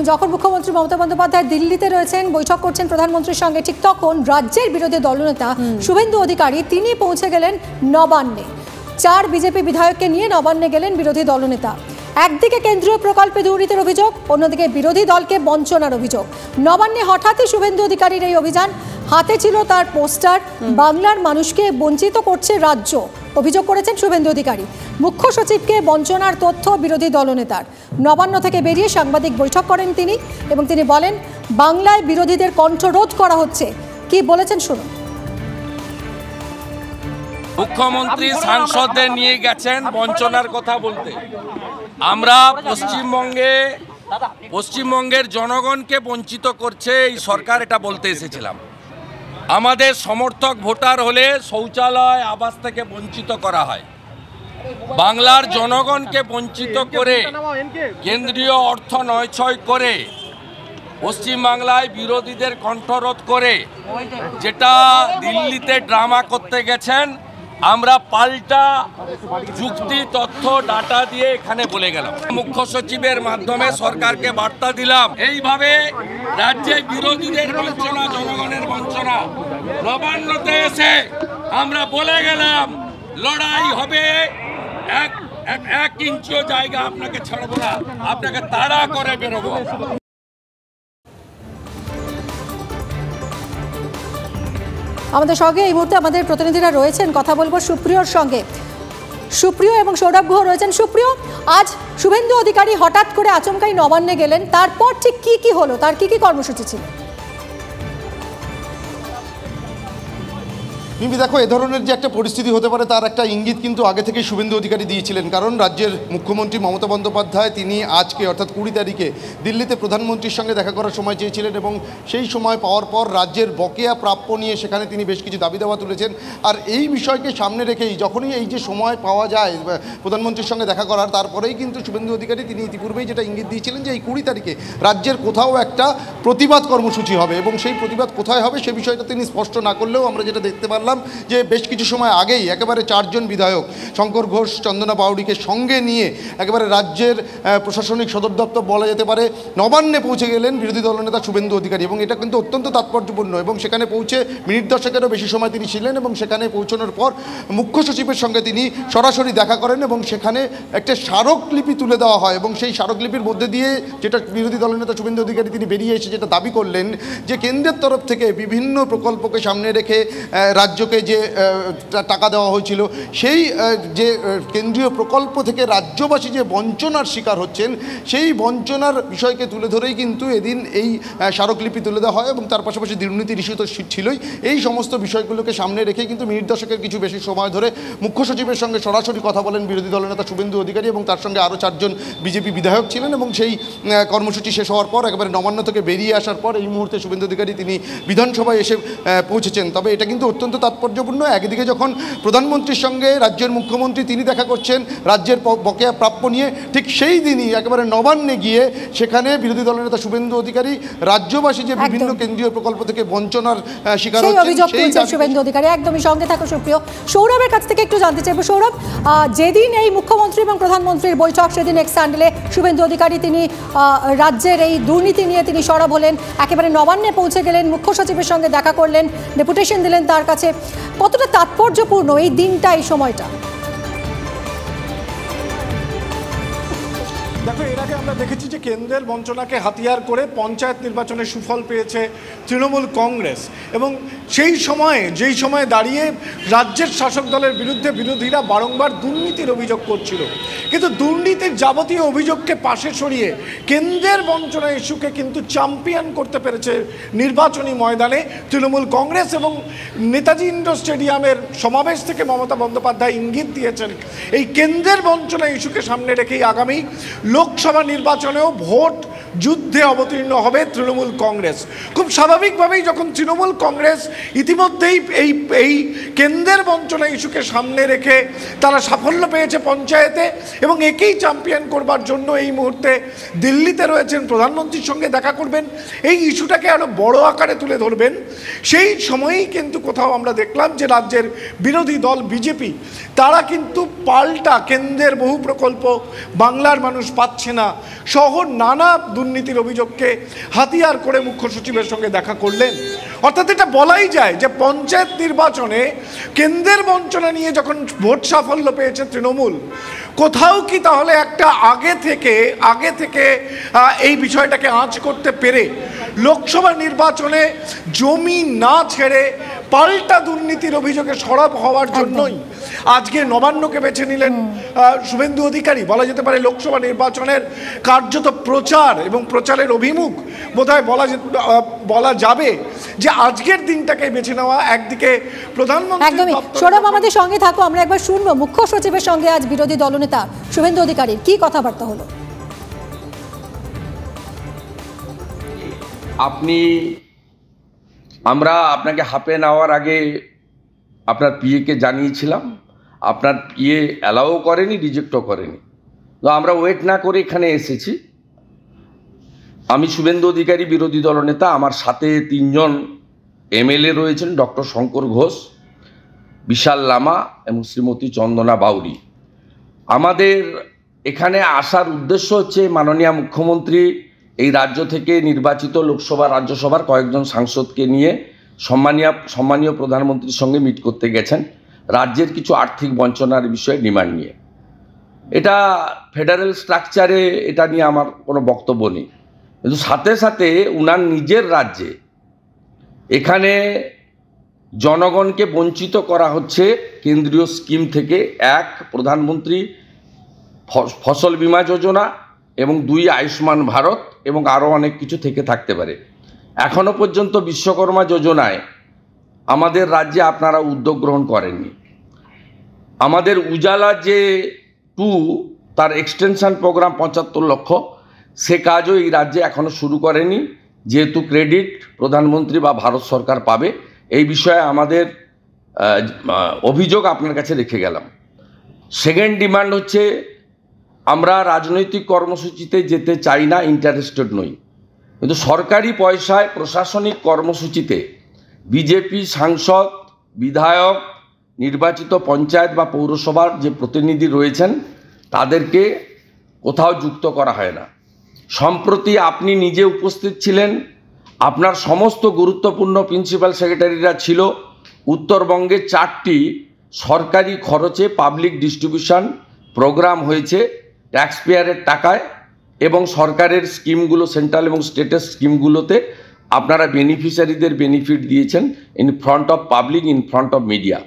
যখন মুখ্যমন্ত্রী মমতা বন্দ্যোপাধ্যায় দিল্লিতে রয়েছেন, বৈঠক করছেন প্রধানমন্ত্রীর সঙ্গে, ঠিক তখন রাজ্যের বিরোধী দলনেতা শুভেন্দু অধিকারী তিনি পৌঁছে গেলেন নবান্নে। 4 বিজেপি বিধায়ককে নিয়ে নবান্নে গেলেন বিরোধী দলনেতা। একদিকে কেন্দ্রীয় প্রকল্পে দুর্নীতির অভিযোগ, অন্যদিকে বিরোধী দলকে বঞ্চনার অভিযোগ। নবান্নে হঠাৎই শুভেন্দু অধিকারীর এই অভিযান, হাতে ছিল তার পোস্টার, বাংলার মানুষকে বঞ্চিত করছে রাজ্য, অভিযোগ করেছেন শুভেন্দু অধিকারী। মুখ্য সচিবকে বঞ্চনার তথ্য বিরোধী দলনেতার। নবান্ন থেকে বেরিয়ে সাংবাদিক বৈঠক করেন তিনি এবং তিনি বলেন বাংলায় বিরোধীদের কণ্ঠরোধ করা হচ্ছে। কি বলেছেন শুনুন। মুখ্যমন্ত্রী সাংসদদের নিয়ে গেছেন বঞ্চনার কথা বলতে। আমরা পশ্চিমবঙ্গের জনগণকে বঞ্চিত করছে এই সরকার, এটা বলতে এসেছিলাম। আমাদের সমর্থক ভোটার হলে শৌচালয় আবাস থেকে বঞ্চিত করা হয়। বাংলার জনগণকে বঞ্চিত করে কেন্দ্রীয় অর্থ নয়ছয় করে পশ্চিমবাংলায় বিরোধীদের কণ্ঠরোধ করে যেটা দিল্লিতে ড্রামা করতে গেছেন, আমরা পাল্টা যুক্তি, তথ্য, ডাটা দিয়ে এখানে বলে গেলাম। মুখ্য সচিবের মাধ্যমে সরকারকে বার্তা দিলাম, এইভাবে রাজ্যে বিরোধীদের বঞ্চনা, জনগণের বঞ্চনা। নবান্নতে এসে আমরা বলে গেলাম লড়াই হবে, এক ইঞ্চিও জায়গা আপনাকে ছাড়বো না, আপনাকে তাড়া করে বেরোবো। আমাদের সঙ্গে এই মুহূর্তে আমাদের প্রতিনিধিরা রয়েছেন, কথা বলবো সুপ্রিয়র সঙ্গে। সুপ্রিয় এবং সৌরভ গুহ রয়েছেন। সুপ্রিয়, আজ শুভেন্দু অধিকারী হঠাৎ করে আচমকাই নবান্নে গেলেন, তারপর ঠিক কি হলো, তার কি কর্মসূচি ছিল? মিমি, দেখো, এ ধরনের যে একটা পরিস্থিতি হতে পারে তার একটা ইঙ্গিত কিন্তু আগে থেকে শুভেন্দু অধিকারী দিয়েছিলেন। কারণ রাজ্যের মুখ্যমন্ত্রী মমতা বন্দ্যোপাধ্যায় তিনি আজকে অর্থাৎ 20 তারিখে দিল্লিতে প্রধানমন্ত্রীর সঙ্গে দেখা করার সময় চেয়েছিলেন এবং সেই সময় পাওয়ার পর রাজ্যের বকেয়া প্রাপ্য নিয়ে সেখানে তিনি বেশ কিছু দাবি দাওয়া তুলেছেন। আর এই বিষয়কে সামনে রেখেই যখনই এই যে সময় পাওয়া যায় প্রধানমন্ত্রীর সঙ্গে দেখা করার, তারপরেই কিন্তু শুভেন্দু অধিকারী তিনি ইতিপূর্বেই যেটা ইঙ্গিত দিয়েছিলেন যে এই 20 তারিখে রাজ্যের কোথাও একটা প্রতিবাদ কর্মসূচি হবে এবং সেই প্রতিবাদ কোথায় হবে সে বিষয়টা তিনি স্পষ্ট না করলেও আমরা যেটা দেখতে পারলাম যে বেশ কিছু সময় আগেই একেবারে 4 জন বিধায়ক শঙ্কর ঘোষ, চন্দনা বাউড়িকে সঙ্গে নিয়ে একেবারে রাজ্যের প্রশাসনিক সদর দপ্তর বলা যেতে পারে নবান্নে পৌঁছে গেলেন বিরোধী দলনেতা শুভেন্দু অধিকারী এবং এটা কিন্তু অত্যন্ত তাৎপর্যপূর্ণ। এবং সেখানে পৌঁছে মিনিট 10-এরও বেশি সময় তিনি ছিলেন এবং সেখানে পৌঁছানোর পর মুখ্য সচিবের সঙ্গে তিনি সরাসরি দেখা করেন এবং সেখানে একটা স্মারকলিপি তুলে দেওয়া হয় এবং সেই স্মারকলিপির মধ্যে দিয়ে যেটা বিরোধী দলনেতা শুভেন্দু অধিকারী তিনি বেরিয়ে এসে যেটা দাবি করলেন যে কেন্দ্রের তরফ থেকে বিভিন্ন প্রকল্পকে সামনে রেখে রাজ্যকে যে টাকা দেওয়া হয়েছিল, সেই যে কেন্দ্রীয় প্রকল্প থেকে রাজ্যবাসী যে বঞ্চনার শিকার হচ্ছেন সেই বঞ্চনার বিষয়কে তুলে ধরেই কিন্তু এদিন এই স্মারকলিপি তুলে দেওয়া হয় এবং তার পাশাপাশি দুর্নীতির ইস্যু তো ছিলই। এই সমস্ত বিষয়গুলোকে সামনে রেখেই কিন্তু মিনিট 10-এর কিছু বেশি সময় ধরে মুখ্য সচিবের সঙ্গে সরাসরি কথা বলেন বিরোধী দলনেতা শুভেন্দু অধিকারী এবং তার সঙ্গে আরও 4 জন বিজেপি বিধায়ক ছিলেন এবং সেই কর্মসূচি শেষ হওয়ার পর একেবারে নবান্ন থেকে বেরিয়ে আসার পর এই মুহূর্তে শুভেন্দু অধিকারী তিনি বিধানসভায় এসে পৌঁছেছেন। তবে এটা কিন্তু অত্যন্ত তাৎপর্যপূর্ণ। একদিকে যখন প্রধানমন্ত্রীর সঙ্গে রাজ্যের মুখ্যমন্ত্রী তিনি দেখা করছেন রাজ্যের বকেয়া প্রাপ্য নিয়ে, ঠিক সেই দিনই একেবারে নবান্নে গিয়ে সেখানে বিরোধী দলনেতা শুভেন্দু অধিকারী রাজ্যবাসী যে বিভিন্ন কেন্দ্রীয় প্রকল্প থেকে বঞ্চনার শিকার হচ্ছেন শুভেন্দু অধিকারী। একদমই সঙ্গে থাকো সুপ্রিয়। সৌরভের কাছ থেকে একটু জানতে চাইবো। সৌরভ, যেদিন এই মুখ্যমন্ত্রী এবং প্রধানমন্ত্রীর বৈঠক সেদিন এক্স হ্যান্ডেলে শুভেন্দু অধিকারী তিনি রাজ্যের এই দুর্নীতি নিয়ে তিনি সরব হলেন, একেবারে নবান্নে পৌঁছে গেলেন, মুখ্য সচিবের সঙ্গে দেখা করলেন, ডেপুটেশন দিলেন তার কাছে। কতটা তাৎপর্যপূর্ণ এই দিনটা, এই সময়টা? দেখো, এর আগে আমরা দেখেছি যে কেন্দ্রের বঞ্চনাকে হাতিয়ার করে পঞ্চায়েত নির্বাচনে সুফল পেয়েছে তৃণমূল কংগ্রেস এবং যেই সময়ে দাঁড়িয়ে রাজ্যের শাসক দলের বিরুদ্ধে বিরোধীরা বারংবার দুর্নীতির অভিযোগ করছিল, কিন্তু দুর্নীতির যাবতীয় অভিযোগকে পাশে সরিয়ে কেন্দ্রের বঞ্চনা ইস্যুকে কিন্তু চ্যাম্পিয়ন করতে পেরেছে নির্বাচনী ময়দানে তৃণমূল কংগ্রেস। এবং নেতাজি ইন্ডোর স্টেডিয়ামের সমাবেশ থেকে মমতা বন্দ্যোপাধ্যায় ইঙ্গিত দিয়েছেন এই কেন্দ্রের বঞ্চনা ইস্যুকে সামনে রেখেই আগামী লোকসভা নির্বাচনেও ভোট যুদ্ধে অবতীর্ণ হবে তৃণমূল কংগ্রেস। খুব স্বাভাবিকভাবেই যখন তৃণমূল কংগ্রেস ইতিমধ্যেই এই কেন্দ্রের বঞ্চনা ইস্যুকে সামনে রেখে তারা সাফল্য পেয়েছে পঞ্চায়েতে এবং একেই চ্যাম্পিয়ন করবার জন্য এই মুহূর্তে দিল্লিতে রয়েছেন, প্রধানমন্ত্রীর সঙ্গে দেখা করবেন, এই ইস্যুটাকে আরও বড় আকারে তুলে ধরবেন, সেই সময়েই কিন্তু কোথাও আমরা দেখলাম যে রাজ্যের বিরোধী দল বিজেপি তারা কিন্তু পাল্টা কেন্দ্রের বহু প্রকল্প বাংলার মানুষ পাচ্ছে না সহ নানা দুর্নীতির অভিযোগকে হাতিয়ার করে মুখ্য সচিবের সঙ্গে দেখা করলেন। অর্থাৎ এটা বলাই যায় যে পঞ্চায়েত নির্বাচনে কেন্দ্রের বঞ্চনা নিয়ে যখন ভোট সাফল্য পেয়েছে তৃণমূল, কোথাও কি তাহলে একটা আগে থেকে এই বিষয়টাকে আঁচ করতে পেরে লোকসভা নির্বাচনে জমি না ছেড়ে পাল্টা দুর্নীতির অভিযোগে সরব হওয়ার জন্যই আজকে নবান্নকে বেছে নিলেন শুভেন্দু অধিকারী? বলা যেতে পারে লোকসভা নির্বাচনের কার্যত প্রচার এবং প্রচারের অভিমুখ বোধহয় বলা যাবে যে আজকের দিনটাকে বেছে নেওয়া। একদিকে প্রধানমন্ত্রী একদমই। সৌরভ, আমাদের সঙ্গে থাকো, আমরা একবার শুনবো মুখ্য সচিবের সঙ্গে আজ বিরোধী দলনেতা শুভেন্দু অধিকারীর কি কথাবার্তা হলো। আমরা আপনাকে হাফ অ্যান আওয়ার আগে আপনার পিএকে জানিয়েছিলাম, আপনার পিএ অ্যালাও করেনি, রিজেক্টও করেনি। তো আমরা ওয়েট না করে এখানে এসেছি। আমি শুভেন্দু অধিকারী, বিরোধী দলনেতা, আমার সাথে 3 জন এমএলএ রয়েছেন, ডক্টর শঙ্কর ঘোষ, বিশাল লামা এবং শ্রীমতী চন্দনা বাউরি। আমাদের এখানে আসার উদ্দেশ্য হচ্ছে মাননীয় মুখ্যমন্ত্রী এই রাজ্য থেকে নির্বাচিত লোকসভা রাজ্যসভার কয়েকজন সাংসদকে নিয়ে সম্মানীয় প্রধানমন্ত্রীর সঙ্গে মিট করতে গেছেন রাজ্যের কিছু আর্থিক বঞ্চনার বিষয়ে ডিমান্ড নিয়ে। এটা ফেডারেল স্ট্রাকচারে এটা নিয়ে আমার কোনো বক্তব্য নেই, কিন্তু সাথে সাথে উনার নিজের রাজ্যে এখানে জনগণকে বঞ্চিত করা হচ্ছে কেন্দ্রীয় স্কিম থেকে। 1, প্রধানমন্ত্রী ফসল বীমা যোজনা এবং 2, আয়ুষ্মান ভারত এবং আরও অনেক কিছু থেকে থাকতে পারে। এখনও পর্যন্ত বিশ্বকর্মা যোজনায় আমাদের রাজ্যে আপনারা উদ্যোগ গ্রহণ করেননি। আমাদের উজালা যে 2 তার এক্সটেনশন প্রোগ্রাম 75 লক্ষ, সে কাজও এই রাজ্যে এখনও শুরু করেনি, যেহেতু ক্রেডিট প্রধানমন্ত্রী বা ভারত সরকার পাবে। এই বিষয়ে আমাদের অভিযোগ আপনার কাছে রেখে গেলাম। সেকেন্ড ডিমান্ড হচ্ছে, আমরা রাজনৈতিক কর্মসূচিতে যেতে চাই না, ইন্টারেস্টেড নই, কিন্তু সরকারি পয়সায় প্রশাসনিক কর্মসূচিতে বিজেপি সাংসদ, বিধায়ক, নির্বাচিত পঞ্চায়েত বা পৌরসভার যে প্রতিনিধি রয়েছেন তাদেরকে কোথাও যুক্ত করা হয় না। সম্প্রতি আপনি নিজে উপস্থিত ছিলেন, আপনার সমস্ত গুরুত্বপূর্ণ প্রিন্সিপাল সেক্রেটারিরা ছিল। উত্তরবঙ্গে 4টি সরকারি খরচে পাবলিক ডিস্ট্রিবিউশন প্রোগ্রাম হয়েছে ট্যাক্স পেয়ারের টাকায়, এবং সরকারের স্কিমগুলো, সেন্ট্রাল এবং স্টেটের স্কিমগুলোতে আপনারা বেনিফিশিয়ারিদের বেনিফিট দিয়েছেন in front of public, in front of media.